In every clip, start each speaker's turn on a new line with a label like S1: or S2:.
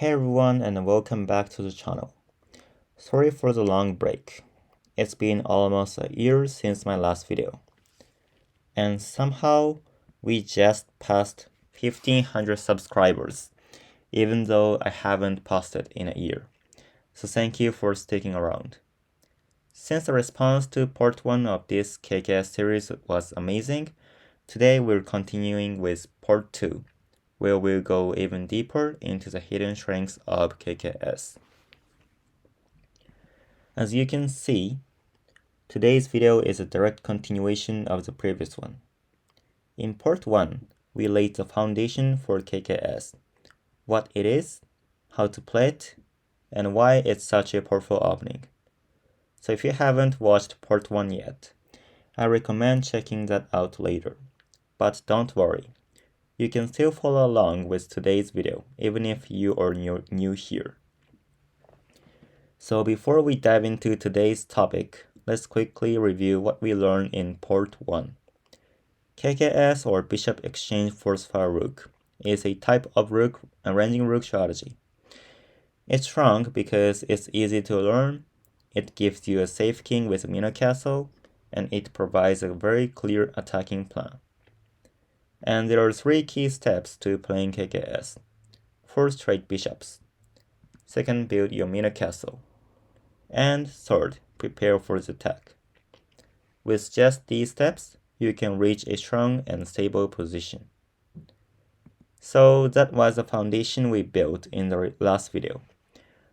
S1: Hey everyone, and welcome back to the channel. Sorry for the long break. It's been almost a year since my last video. And somehow we just passed 1500 subscribers, even though I haven't posted in a year. So thank you for sticking around. Since the response to part 1 of this KKS series was amazing, today we're continuing with part 2, where we'll go even deeper into the hidden strengths of KKS. As you can see, today's video is a direct continuation of the previous one. In part 1, we laid the foundation for KKS, what it is, how to play it, and why it's such a powerful opening. So if you haven't watched part 1 yet, I recommend checking that out later. But don't worry, you can still follow along with today's video, even if you are new here. So before we dive into today's topic, let's quickly review what we learned in part 1. KKS, or Bishop Exchange Force-Fire Rook, is a type of rook and ranging rook strategy. It's strong because it's easy to learn, it gives you a safe king with a Mino castle, and it provides a very clear attacking plan. And there are 3 key steps to playing KKS. First, trade bishops. Second, build your Mino castle. And third, prepare for the attack. With just these steps, you can reach a strong and stable position. So that was the foundation we built in the last video.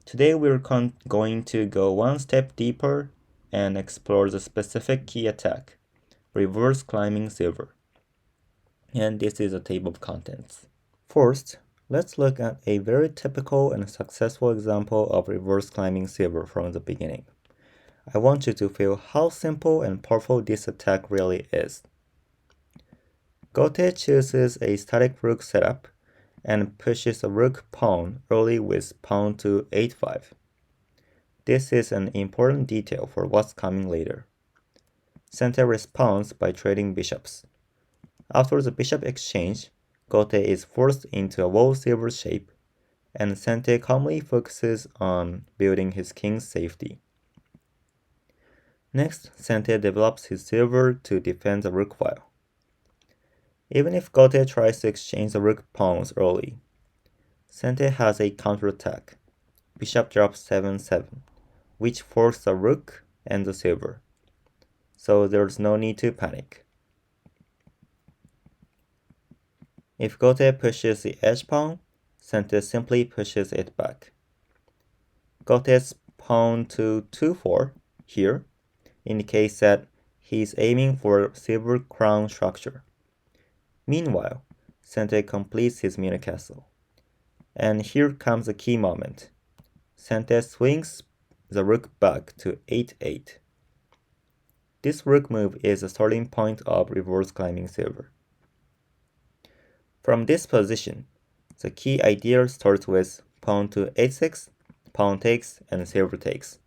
S1: Today we're going to go one step deeper and explore the specific key attack, reverse climbing silver. And this is a table of contents. First, let's look at a very typical and successful example of reverse climbing silver from the beginning. I want you to feel how simple and powerful this attack really is. Gote chooses a static rook setup and pushes a rook pawn early with pawn to h5. This is an important detail for what's coming later. Sente responds by trading bishops. After the bishop exchange, Gote is forced into a wall silver shape, and Sente calmly focuses on building his king's safety. Next, Sente develops his silver to defend the rook file. Even if Gote tries to exchange the rook pawns early, Sente has a counterattack, bishop drops 7-7, which forces the rook and the silver, so there's no need to panic. If Gote pushes the edge pawn, Sente simply pushes it back. Gote's pawn to 2-4 here indicates that he's aiming for silver crown structure. Meanwhile, Sente completes his Mino castle. And here comes a key moment. Sente swings the rook back to 8-8. This rook move is the starting point of reverse climbing silver. From this position, the key idea starts with pawn to h6, pawn takes, and silver takes.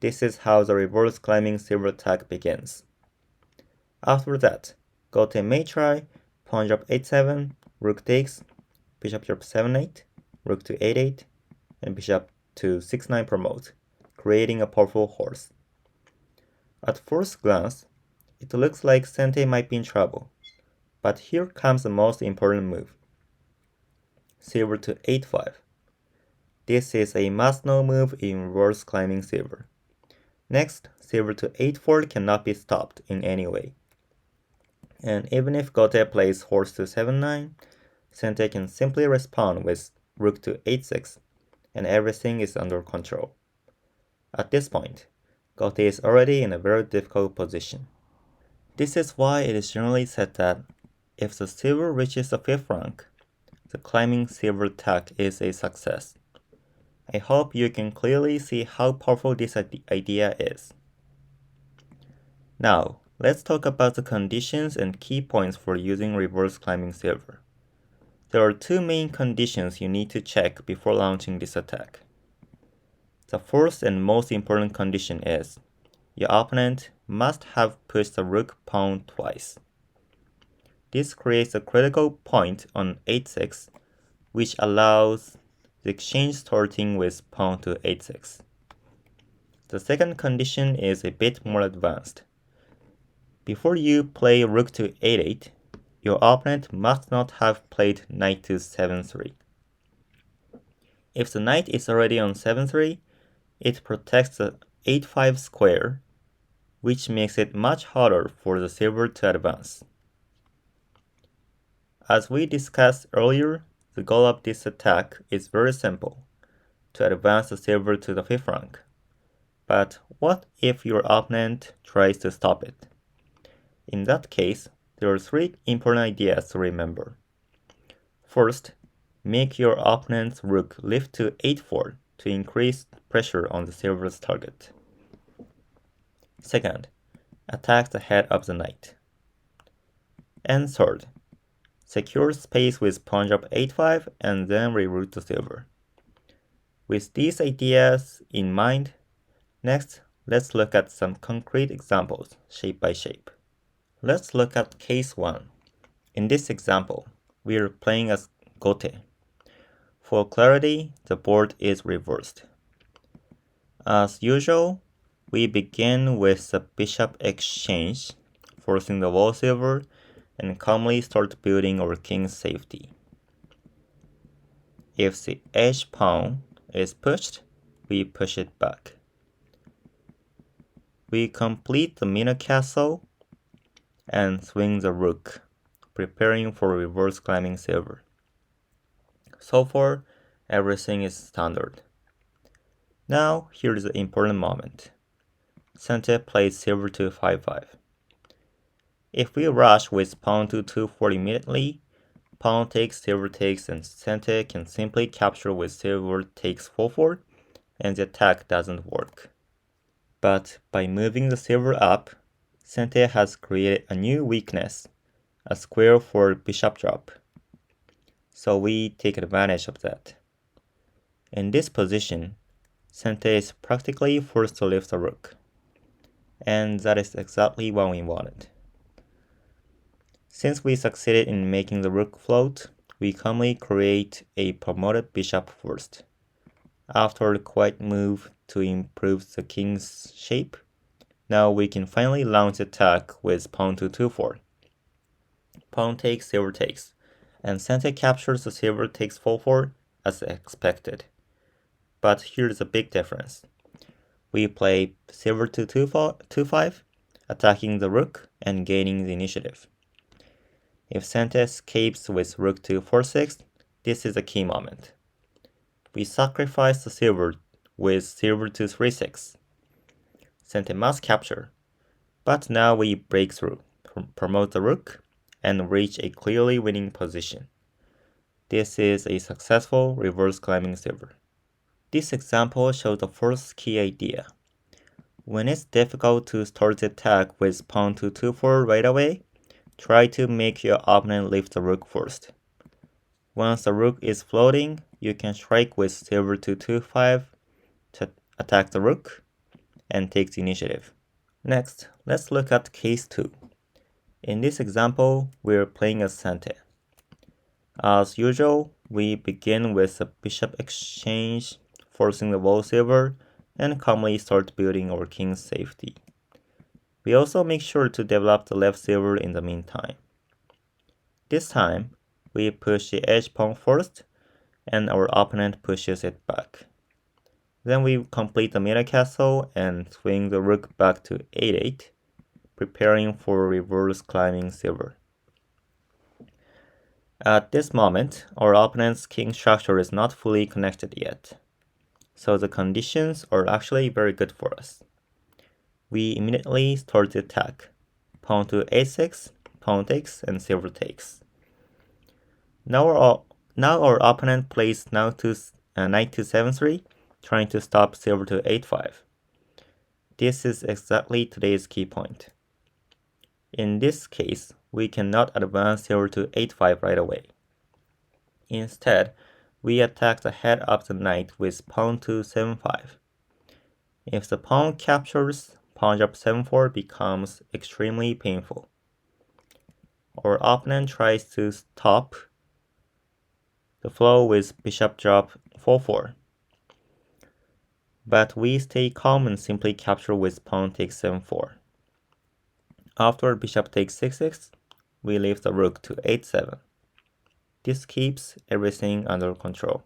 S1: This is how the reverse climbing silver attack begins. After that, Gote may try pawn drop 8-7, rook takes, bishop drop 7-8, rook to 8-8, and bishop to 6-9 promote, creating a powerful horse. At first glance, it looks like Sente might be in trouble. But here comes the most important move. Silver to 8-5. This is a must-know move in reverse climbing silver. Next, silver to 8-4 cannot be stopped in any way. And even if Gote plays horse to 7-9, Sente can simply respond with rook to 8-6, and everything is under control. At this point, Gote is already in a very difficult position. This is why it is generally said that if the silver reaches the 5th rank, the climbing silver attack is a success. I hope you can clearly see how powerful this idea is. Now, let's talk about the conditions and key points for using reverse climbing silver. There are 2 main conditions you need to check before launching this attack. The first and most important condition is your opponent must have pushed the rook pawn twice. This creates a critical point on h6, which allows the exchange starting with pawn to h6. The second condition is a bit more advanced. Before you play rook to a8, your opponent must not have played knight to 7-3. If the knight is already on 7-3, it protects the 8-5 square, which makes it much harder for the silver to advance. As we discussed earlier, the goal of this attack is very simple, to advance the silver to the 5th rank. But what if your opponent tries to stop it? In that case, there are 3 important ideas to remember. First, make your opponent's rook lift to 8-4 to increase pressure on the silver's target. Second, attack the head of the knight. And third, secure space with pawn drop 8-5 and then reroute the silver. With these ideas in mind, next let's look at some concrete examples, shape by shape. Let's look at case 1. In this example, we are playing as gote. For clarity, the board is reversed. As usual, we begin with the bishop exchange, forcing the wall silver, and calmly start building our king's safety. If the edge pawn is pushed, we push it back. We complete the middle castle and swing the rook, preparing for reverse climbing silver. So far, everything is standard. Now, here's the important moment. Sente plays silver to 5-5. If we rush with pawn to 2-4 immediately, pawn takes, silver takes, and Sente can simply capture with silver takes 4-4, and the attack doesn't work. But by moving the silver up, Sente has created a new weakness, a square for bishop drop. So we take advantage of that. In this position, Sente is practically forced to lift the rook. And that is exactly what we wanted. Since we succeeded in making the rook float, we calmly create a promoted bishop first. After a quiet move to improve the king's shape, now we can finally launch attack with pawn to 2-4. Pawn takes, silver takes, and Sente captures the silver takes 4-4 as expected. But here's a big difference. We play silver to 2-5, attacking the rook and gaining the initiative. If Sente escapes with rook to 4-6, this is a key moment. We sacrifice the silver with silver to 3-6. Sente must capture, but now we break through, promote the rook, and reach a clearly winning position. This is a successful reverse climbing silver. This example shows the first key idea. When it's difficult to start the attack with pawn to 2-4 right away, try to make your opponent lift the rook first. Once the rook is floating, you can strike with silver to 2-5 to attack the rook and take the initiative. Next, let's look at case 2. In this example, we're playing as Sente. As usual, we begin with a bishop exchange, forcing the wall silver, and calmly start building our king's safety. We also make sure to develop the left silver in the meantime. This time, we push the edge pawn first, and our opponent pushes it back. Then we complete the middle castle and swing the rook back to 8-8, preparing for reverse climbing silver. At this moment, our opponent's king structure is not fully connected yet, so the conditions are actually very good for us. We immediately start the attack. Pawn to a6, pawn takes, and silver takes. Now our opponent plays knight to 7-3, trying to stop silver to 8-5. This is exactly today's key point. In this case, we cannot advance silver to 8-5 right away. Instead, we attack the head of the knight with pawn to 7-5. If the pawn captures, pawn drop 7-4 becomes extremely painful. Our opponent tries to stop the flow with bishop drop 4-4. But we stay calm and simply capture with pawn takes 7-4. After bishop takes 6-6, we leave the rook to 8-7. This keeps everything under control.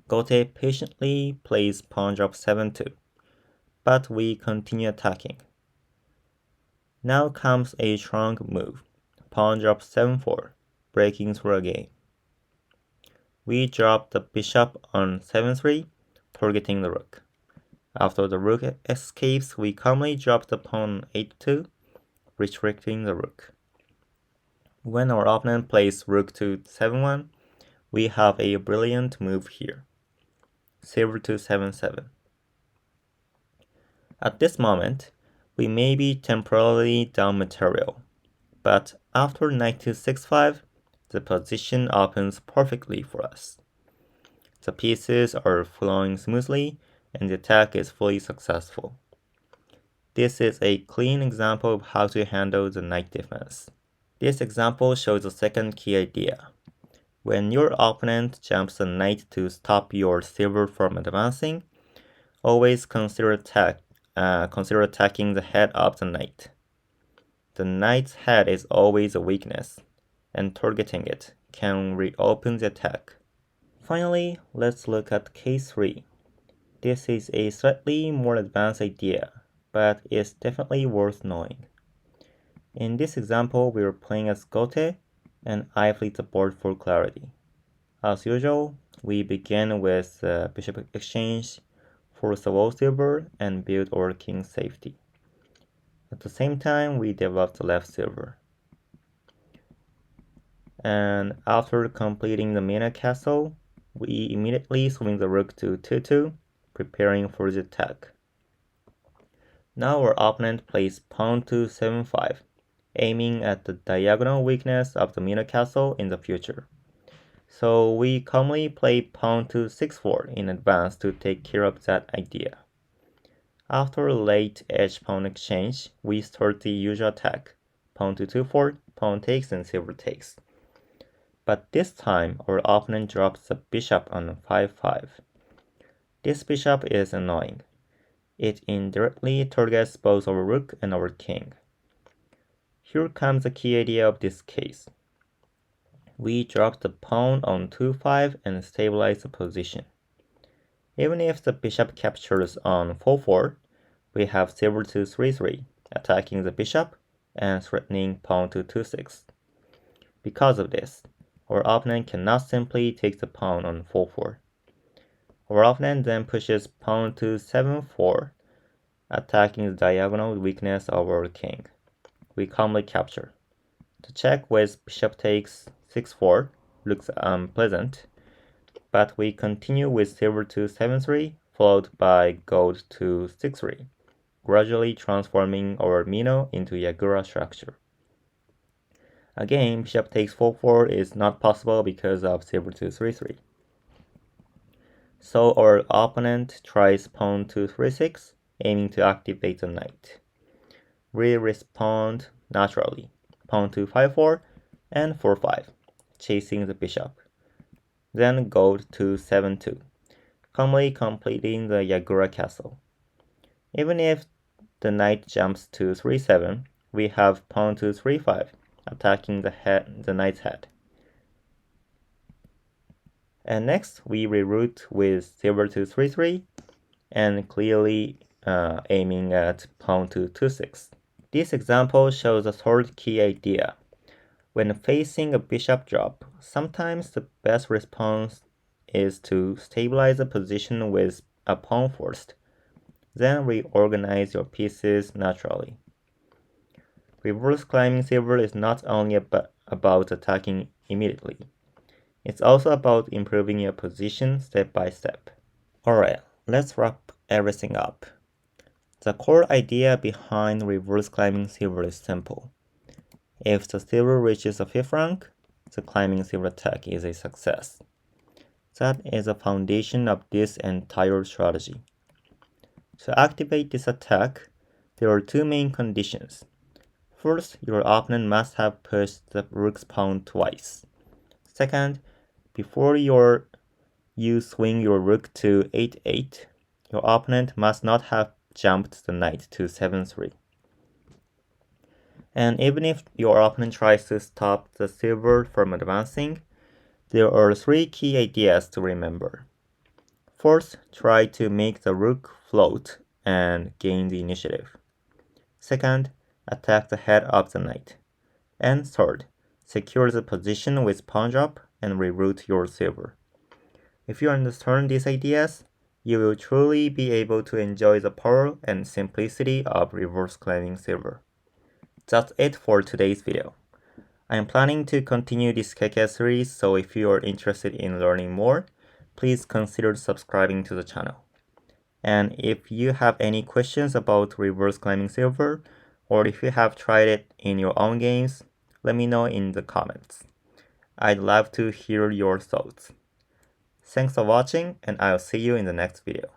S1: Gote patiently plays pawn drop 7-2, but we continue attacking. Now comes a strong move, pawn drop 7-4, breaking through again. We drop the bishop on 7-3, targeting the rook. After the rook escapes, we calmly drop the pawn on 8-2, restricting the rook. When our opponent plays rook to 7-1, we have a brilliant move here. Silver to 7-7. At this moment, we may be temporarily down material, but after knight to 6-5, the position opens perfectly for us. The pieces are flowing smoothly, and the attack is fully successful. This is a clean example of how to handle the knight defense. This example shows the second key idea. When your opponent jumps a knight to stop your silver from advancing, always consider attacking the head of the knight. The knight's head is always a weakness, and targeting it can reopen the attack. Finally, let's look at case 3. This is a slightly more advanced idea, but it's definitely worth knowing. In this example, we are playing as Gote, and I flip the board for clarity. As usual, we begin with bishop exchange, force the wall silver, and build our king's safety. At the same time, we develop the left silver. And after completing the Mina castle, we immediately swing the rook to 2-2, preparing for the attack. Now our opponent plays pawn to 7-5, aiming at the diagonal weakness of the Mina castle in the future. So we calmly play pawn to 6-4 in advance to take care of that idea. After a late edge pawn exchange, we start the usual attack, pawn to 2-4, pawn takes, and silver takes. But this time, our opponent drops the bishop on 5-5. This bishop is annoying. It indirectly targets both our rook and our king. Here comes the key idea of this case. We drop the pawn on 2-5 and stabilize the position. Even if the bishop captures on 4-4, we have silver to 3-3, attacking the bishop and threatening pawn to 2-6. Because of this, our opponent cannot simply take the pawn on 4-4. Our opponent then pushes pawn to 7-4, attacking the diagonal weakness of our king. We calmly capture. The check with bishop takes 6-4 looks unpleasant, but we continue with silver to 7-3, followed by gold to 6-3, gradually transforming our Mino into Yagura structure. Again, bishop takes 4-4 is not possible because of silver to 3-3. So our opponent tries pawn to 3-6, aiming to activate the knight. We respond naturally, pawn to 5-4 and 4-5, chasing the bishop. Then gold to 7-2, calmly completing the Yagura castle. Even if the knight jumps to 3-7, we have pawn to 3-5, attacking the knight's head. And next, we reroute with silver to 3-3, and clearly aiming at pawn to 2-6. This example shows a third key idea. When facing a bishop drop, sometimes the best response is to stabilize the position with a pawn first, then reorganize your pieces naturally. Reverse climbing silver is not only about attacking immediately. It's also about improving your position step by step. Alright, let's wrap everything up. The core idea behind reverse climbing silver is simple. If the silver reaches the 5th rank, the climbing silver attack is a success. That is the foundation of this entire strategy. To activate this attack, there are two main conditions. First, your opponent must have pushed the rook's pawn twice. Second, before your you swing your rook to 8-8. Your opponent must not have jumped the knight to 7-3. And even if your opponent tries to stop the silver from advancing, there are 3 key ideas to remember. First, try to make the rook float and gain the initiative. Second, attack the head of the knight. And third, secure the position with pawn drop and reroute your silver. If you understand these ideas, you will truly be able to enjoy the power and simplicity of reverse claiming silver. That's it for today's video. I am planning to continue this KKS series, so if you are interested in learning more, please consider subscribing to the channel. And if you have any questions about reverse claiming silver, or if you have tried it in your own games, let me know in the comments. I'd love to hear your thoughts. Thanks for watching, and I'll see you in the next video.